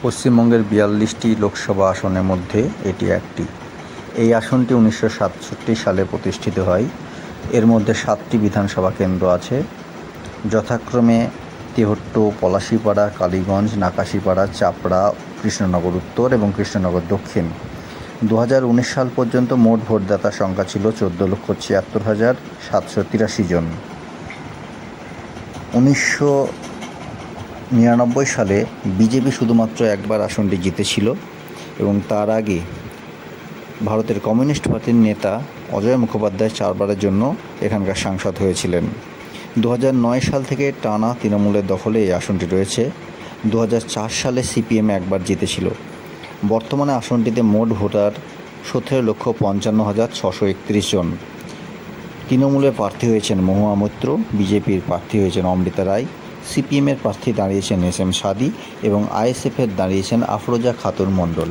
পশ্চিমবঙ্গের ৪২টি লোকসভা আসনের মধ্যে এটি একটি। এই আসনটি ১৯৬৭ সালে প্রতিষ্ঠিত হয়। এর মধ্যে ৭টি বিধানসভা কেন্দ্র আছে, যথাক্রমে তেহট্ট, পলাশীপাড়া, কালীগঞ্জ, নাকাশীপাড়া, চাপড়া, কৃষ্ণনগর উত্তর এবং কৃষ্ণনগর দক্ষিণ। ২০১৯ সাল পর্যন্ত মোট ভোটদাতার সংখ্যা ছিল ১৪,৭৬,৭৮৩ জন। ১৯৯৯ সালে বিজেপি শুধুমাত্র একবার আসনটি জিতেছিল এবং তার আগে ভারতের কমিউনিস্ট পার্টির নেতা অজয় মুখোপাধ্যায় 4বারের জন্য এখানকার সাংসদ হয়েছিলেন। ২০০৯ সাল থেকে টানা তৃণমূলের দখলে এই আসনটি রয়েছে। ২০০৪ সালে সিপিএম একবার জিতেছিল। বর্তমানে আসনটিতে মোট ভোটার ১৭,৫৫,৬৩১ জন। তৃণমূলের প্রার্থী হয়েছেন মহুয়া মৈত্র, বিজেপির প্রার্থী হয়েছেন অমৃতা রায়, সিপিএমের প্রার্থী দাঁড়িয়েছেন এস এম সাদি এবং আইএসএফের দাঁড়িয়েছেন আফরোজা খাতুন মণ্ডল।